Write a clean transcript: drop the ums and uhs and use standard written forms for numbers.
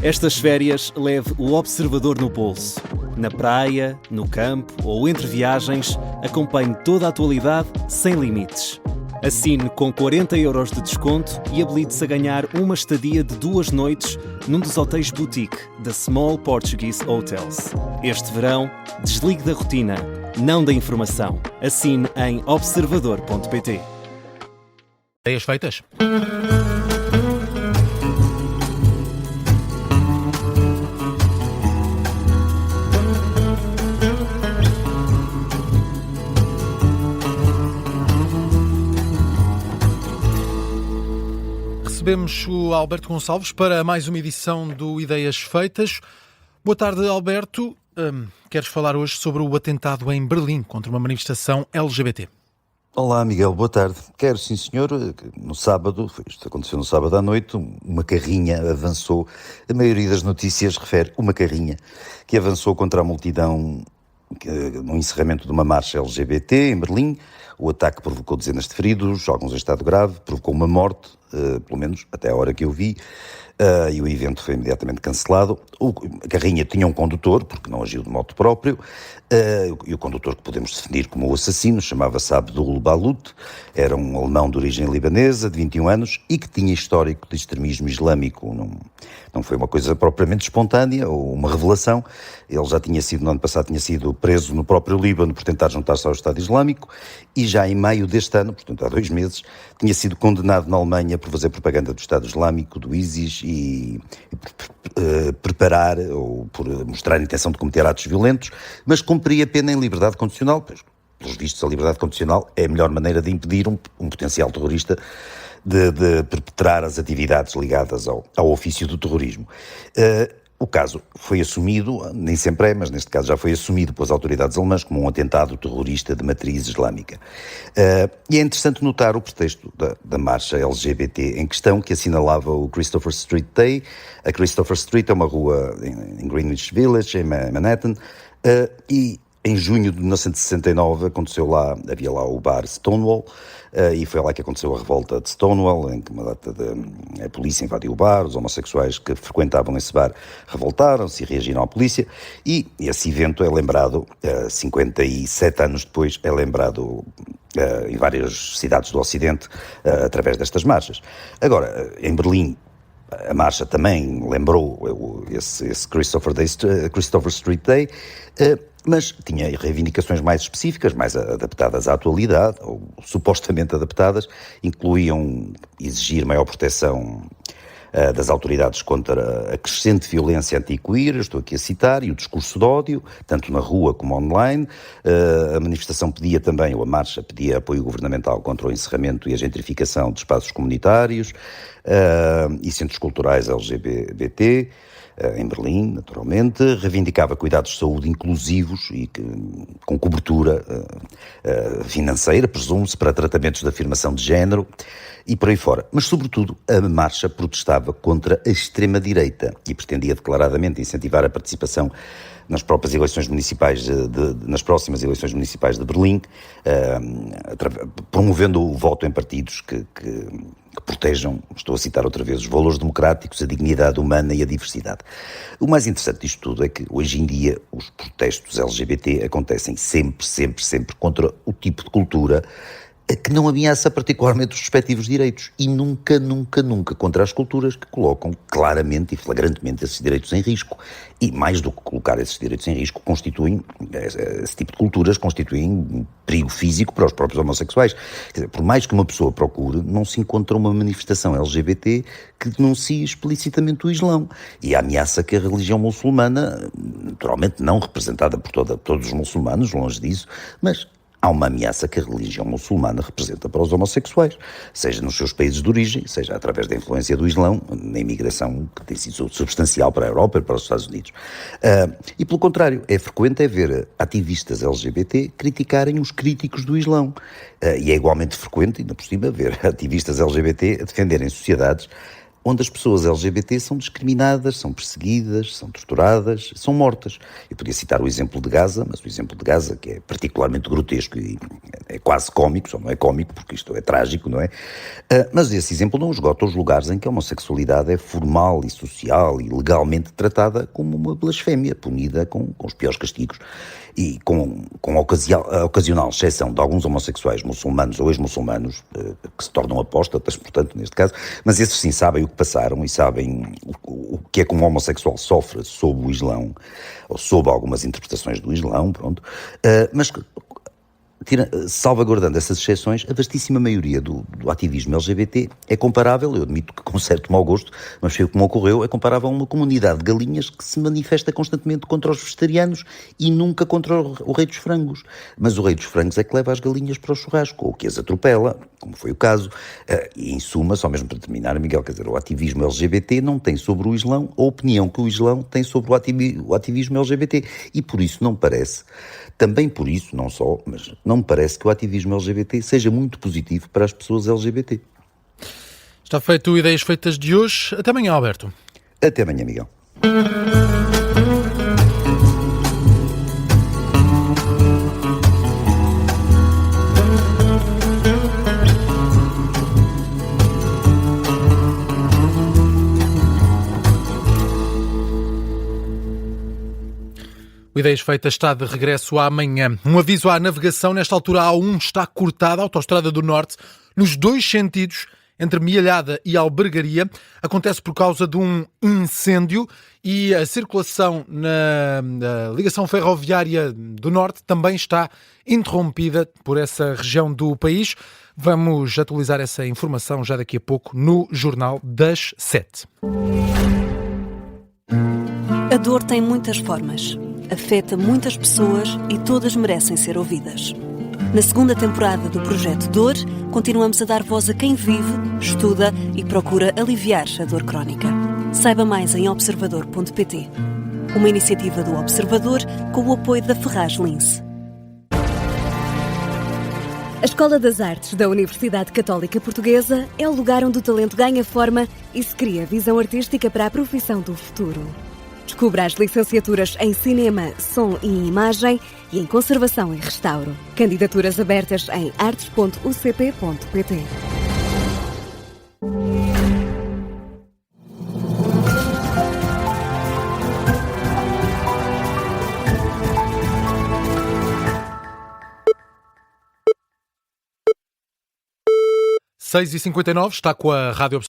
Estas férias leve o Observador no bolso. Na praia, no campo ou entre viagens, acompanhe toda a atualidade sem limites. Assine com 40€ de desconto e habilite-se a ganhar uma estadia de 2 noites num dos hotéis boutique da Small Portuguese Hotels. Este verão, desligue da rotina, não da informação. Assine em observador.pt. Ideias feitas? Recebemos o Alberto Gonçalves para mais uma edição do Ideias Feitas. Boa tarde, Alberto. Queres falar hoje sobre o atentado em Berlim contra uma manifestação LGBT? Olá, Miguel, boa tarde. Quero, sim senhor, no sábado, isto aconteceu no sábado à noite, uma carrinha avançou, a maioria das notícias refere uma carrinha que avançou contra a multidão no encerramento de uma marcha LGBT em Berlim. O ataque provocou dezenas de feridos, alguns em estado grave, provocou uma morte, pelo menos até a hora que eu vi, e o evento foi imediatamente cancelado. A carrinha tinha um condutor, porque não agiu de modo próprio, e o condutor, que podemos definir como o assassino, chamava-se Abdul Balut, era um alemão de origem libanesa, de 21 anos, e que tinha histórico de extremismo islâmico. Não foi uma coisa propriamente espontânea, ou uma revelação. Ele já tinha sido, no ano passado, tinha sido preso no próprio Líbano por tentar juntar-se ao Estado Islâmico, e já em maio deste ano, portanto há 2 meses, tinha sido condenado na Alemanha por fazer propaganda do Estado Islâmico, do ISIS, e por preparar ou por mostrar a intenção de cometer atos violentos, mas cumpria pena em liberdade condicional, pois, pelos vistos, a liberdade condicional é a melhor maneira de impedir um potencial terrorista de perpetrar as atividades ligadas ao ofício do terrorismo. O caso foi assumido, nem sempre é, mas neste caso já foi assumido pelas autoridades alemãs como um atentado terrorista de matriz islâmica. E é interessante notar o pretexto da marcha LGBT em questão, que assinalava o Christopher Street Day. A Christopher Street é uma rua em Greenwich Village, em Manhattan, e em junho de 1969 havia lá o bar Stonewall, e foi lá que aconteceu a revolta de Stonewall, em que a polícia invadiu o bar, os homossexuais que frequentavam esse bar revoltaram-se e reagiram à polícia, e esse evento é lembrado, 57 anos depois, é lembrado em várias cidades do Ocidente, através destas marchas. Agora, em Berlim, a marcha também lembrou esse Christopher Street Day, mas tinha reivindicações mais específicas, mais adaptadas à atualidade, ou supostamente adaptadas, incluíam exigir maior proteção das autoridades contra a crescente violência anti-queer, estou aqui a citar, e o discurso de ódio, tanto na rua como online. A manifestação pedia também, ou a marcha pedia apoio governamental contra o encerramento e a gentrificação de espaços comunitários e centros culturais LGBT, em Berlim, naturalmente. Reivindicava cuidados de saúde inclusivos e com cobertura financeira, presume-se, para tratamentos de afirmação de género e por aí fora. Mas, sobretudo, a marcha protestava contra a extrema-direita e pretendia declaradamente incentivar a participação nas próprias eleições municipais, nas próximas eleições municipais de Berlim, promovendo o voto em partidos que protejam, estou a citar outra vez, os valores democráticos, a dignidade humana e a diversidade. O mais interessante disto tudo é que, hoje em dia, os protestos LGBT acontecem sempre contra o tipo de cultura que não ameaça particularmente os respectivos direitos e nunca contra as culturas que colocam claramente e flagrantemente esses direitos em risco. E mais do que colocar esses direitos em risco, esse tipo de culturas constituem um perigo físico para os próprios homossexuais. Quer dizer, por mais que uma pessoa procure, não se encontra uma manifestação LGBT que denuncie explicitamente o Islão. E a ameaça que a religião muçulmana, naturalmente não representada por todos os muçulmanos, longe disso, mas há uma ameaça que a religião muçulmana representa para os homossexuais, seja nos seus países de origem, seja através da influência do Islão, na imigração que tem sido substancial para a Europa e para os Estados Unidos. E pelo contrário, é frequente ver ativistas LGBT criticarem os críticos do Islão. E é igualmente frequente, ainda por cima, ver ativistas LGBT a defenderem sociedades onde as pessoas LGBT são discriminadas, são perseguidas, são torturadas, são mortas. Eu podia citar o exemplo de Gaza, mas o exemplo de Gaza, que é particularmente grotesco e é quase cómico, só não é cómico porque isto é trágico, não é? Mas esse exemplo não esgota os lugares em que a homossexualidade é formal e social e legalmente tratada como uma blasfémia, punida com os piores castigos. E com a ocasional exceção de alguns homossexuais muçulmanos ou ex-muçulmanos, que se tornam apóstatas, portanto, neste caso, mas esses sim sabem o que passaram e sabem o que é que um homossexual sofre sob o Islão, ou sob algumas interpretações do Islão, pronto, mas salvaguardando essas exceções, a vastíssima maioria do ativismo LGBT é comparável, eu admito que com certo mau gosto, mas foi o que me ocorreu, é comparável a uma comunidade de galinhas que se manifesta constantemente contra os vegetarianos e nunca contra o rei dos frangos. Mas o rei dos frangos é que leva as galinhas para o churrasco, ou que as atropela, como foi o caso. E em suma, só mesmo para terminar, Miguel, quer dizer, o ativismo LGBT não tem sobre o Islão a opinião que o Islão tem sobre o ativismo LGBT. E por isso não parece, também por isso, não só, mas não me parece que o ativismo LGBT seja muito positivo para as pessoas LGBT. Está feito Ideias Feitas de hoje. Até amanhã, Alberto. Até amanhã, Miguel. O Ideias Feitas está de regresso amanhã. Um aviso à navegação. Nesta altura, a A1 está cortada, a Autostrada do Norte, nos dois sentidos, entre Mialhada e Albergaria. Acontece por causa de um incêndio e a circulação na ligação ferroviária do Norte também está interrompida por essa região do país. Vamos atualizar essa informação já daqui a pouco no Jornal das 7. A dor tem muitas formas. Afeta muitas pessoas e todas merecem ser ouvidas. Na segunda temporada do Projeto Dor, continuamos a dar voz a quem vive, estuda e procura aliviar a dor crónica. Saiba mais em observador.pt. Uma iniciativa do Observador com o apoio da Ferraz Lince. A Escola das Artes da Universidade Católica Portuguesa é o lugar onde o talento ganha forma e se cria visão artística para a profissão do futuro. Descubra as licenciaturas em Cinema, Som e Imagem e em Conservação e Restauro. Candidaturas abertas em artes.ucp.pt. (6h59) está com a Rádio